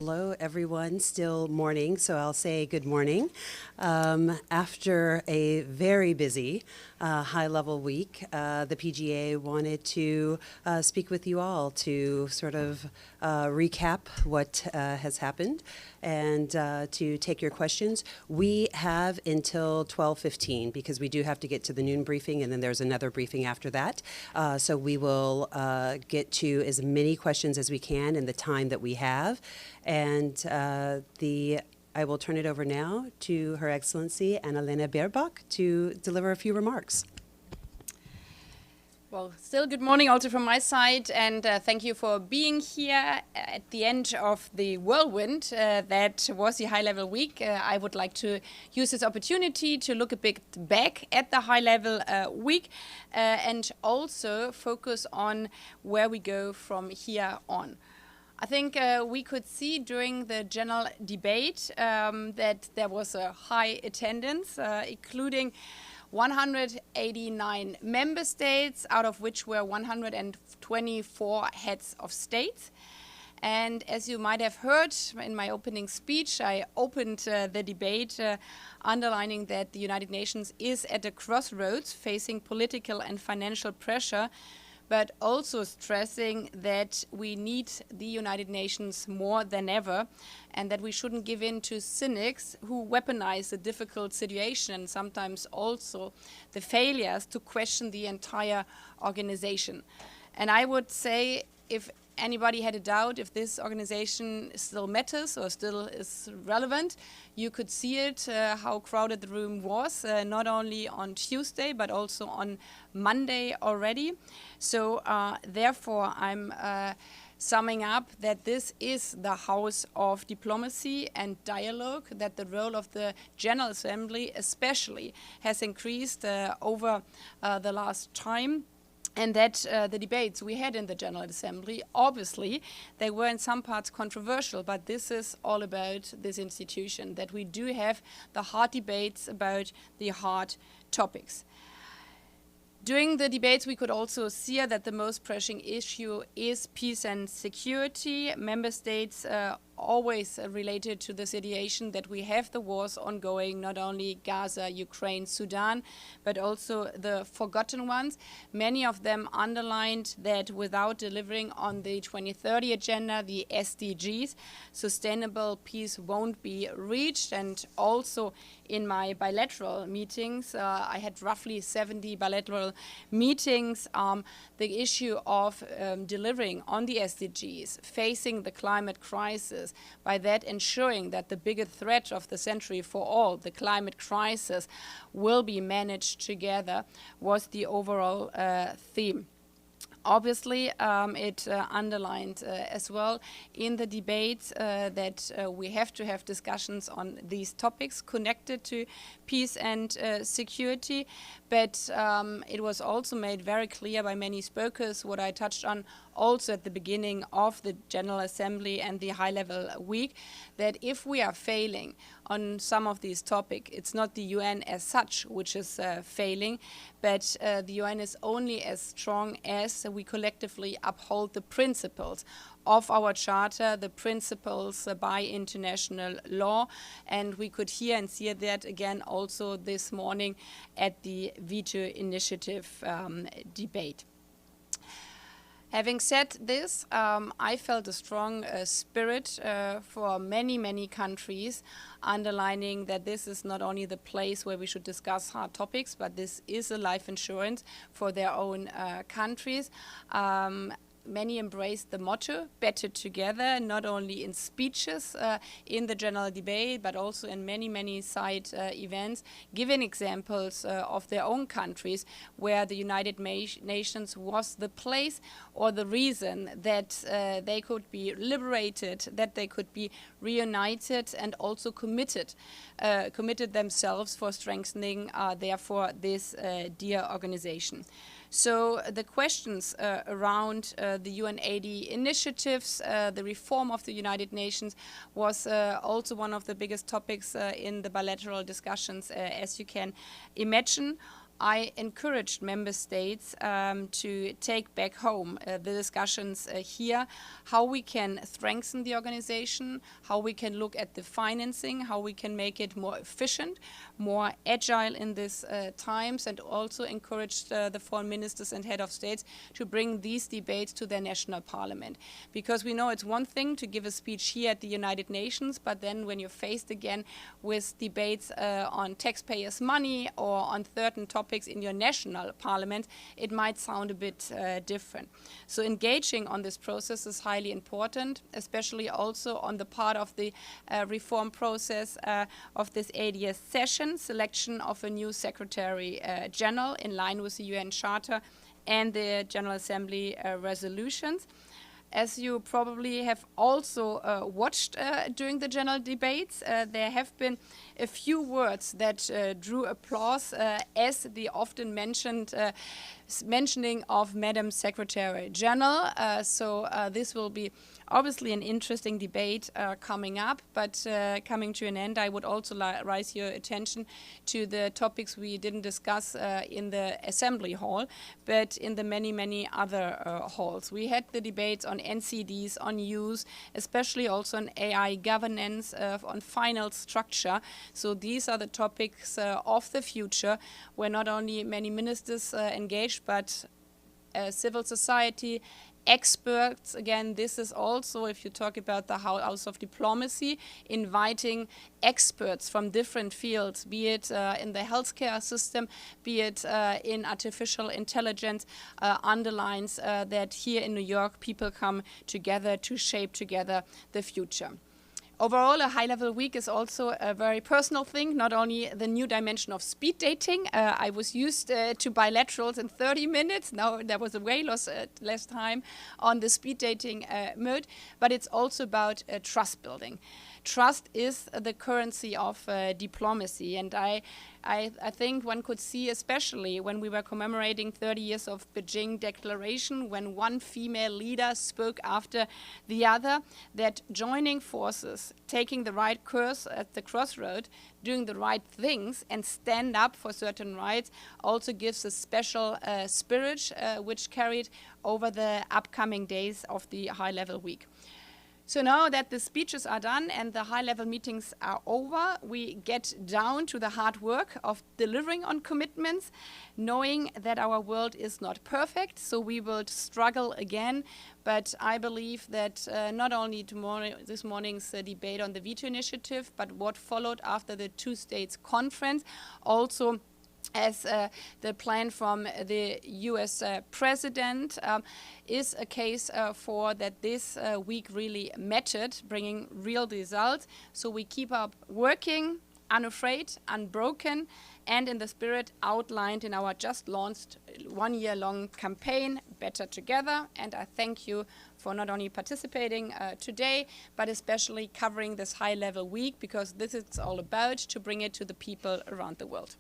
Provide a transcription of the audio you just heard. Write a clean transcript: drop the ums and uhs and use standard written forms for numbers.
Hello, everyone. Still morning, so I'll say good morning. After a very busy high-level week, the PGA wanted to speak with you all to sort of recap what has happened and to take your questions. We have until 12:15 because we do have to get to the noon briefing, and then there's another briefing after that. So we will get to as many questions as we can in the time that we have. And I will turn it over now to Her Excellency Annalena Baerbock to deliver a few remarks. Well, still good morning also from my side, and thank you for being here at the end of the whirlwind that was the high-level week. I would like to use this opportunity to look a bit back at the high-level week and also focus on where we go from here on. I think we could see during the general debate that there was a high attendance, including 189 member states, out of which were 124 heads of states. And as you might have heard in my opening speech, I opened the debate underlining that the United Nations is at a crossroads facing political and financial pressure, but also stressing that we need the United Nations more than ever and that we shouldn't give in to cynics who weaponize the difficult situation and sometimes also the failures to question the entire organization. And I would say if anybody had a doubt if this organization still matters or still is relevant, you could see it, how crowded the room was, not only on Tuesday, but also on Monday already. So therefore, I'm summing up that this is the house of diplomacy and dialogue, that the role of the General Assembly especially has increased over the last time. And that the debates we had in the General Assembly, obviously, they were in some parts controversial, but this is all about this institution, that we do have the hard debates about the hard topics. During the debates, we could also see that the most pressing issue is peace and security. Member states always related to the situation that we have the wars ongoing, not only Gaza, Ukraine, Sudan, but also the forgotten ones. Many of them underlined that without delivering on the 2030 agenda, the SDGs, sustainable peace won't be reached. And also in my bilateral meetings, I had roughly 70 bilateral meetings, the issue of delivering on the SDGs, facing the climate crisis, by that ensuring that the biggest threat of the century for all, the climate crisis, will be managed together, was the overall theme. Obviously, it underlined as well in the debates that we have to have discussions on these topics connected to peace and security. But it was also made very clear by many speakers, what I touched on also at the beginning of the General Assembly and the high-level week, that if we are failing on some of these topics, it's not the UN as such which is failing, but the UN is only as strong as we collectively uphold the principles of our charter, the principles by international law. And we could hear and see that again also this morning at the veto initiative debate. Having said this, I felt a strong spirit for many countries, underlining that this is not only the place where we should discuss hard topics, but this is a life insurance for their own countries. Many embraced the motto, better together, not only in speeches in the general debate, but also in many side events, giving examples of their own countries where the United Nations was the place or the reason that they could be liberated, that they could be reunited and also committed themselves for strengthening, therefore, this dear organization. So the questions around the UN80 initiatives, the reform of the United Nations was also one of the biggest topics in the bilateral discussions, as you can imagine. I encouraged member states to take back home the discussions here, how we can strengthen the organization, how we can look at the financing, how we can make it more efficient, more agile in these times, and also encouraged the foreign ministers and head of states to bring these debates to their national parliament. Because we know it's one thing to give a speech here at the United Nations, but then when you're faced again with debates on taxpayers' money or on certain topics in your national parliament, it might sound a bit different. So engaging on this process is highly important, especially also on the part of the reform process of this ADS session, selection of a new Secretary General in line with the UN Charter and the General Assembly resolutions. As you probably have also watched during the general debates, there have been a few words that drew applause as the often mentioned mentioning of Madam Secretary General. So this will be obviously an interesting debate coming up, but coming to an end, I would also raise your attention to the topics we didn't discuss in the Assembly Hall, but in the many, many other halls. We had the debates on NCDs, on use, especially also on AI governance, on final structure. So these are the topics of the future, where not only many ministers engaged, but civil society, experts. Again, this is also, if you talk about the House of Diplomacy, inviting experts from different fields, be it in the healthcare system, be it in artificial intelligence, underlines that here in New York, people come together to shape together the future. Overall, a high-level week is also a very personal thing, not only the new dimension of speed dating. I was used to bilaterals in 30 minutes. Now there was a way less time on the speed dating mode, but it's also about trust building. Trust is the currency of diplomacy, and I think one could see, especially when we were commemorating 30 years of Beijing Declaration, when one female leader spoke after the other, that joining forces, taking the right course at the crossroad, doing the right things and stand up for certain rights also gives a special spirit which carried over the upcoming days of the high-level week. So now that the speeches are done and the high-level meetings are over, we get down to the hard work of delivering on commitments, knowing that our world is not perfect, so we will struggle again. But I believe that not only this morning's debate on the veto initiative, but what followed after the two-states conference, also as the plan from the US president is a case for that this week really mattered, bringing real results. So we keep up working, unafraid, unbroken, and in the spirit outlined in our just launched one-year-long campaign, Better Together. And I thank you for not only participating today, but especially covering this high-level week, because this is all about to bring it to the people around the world.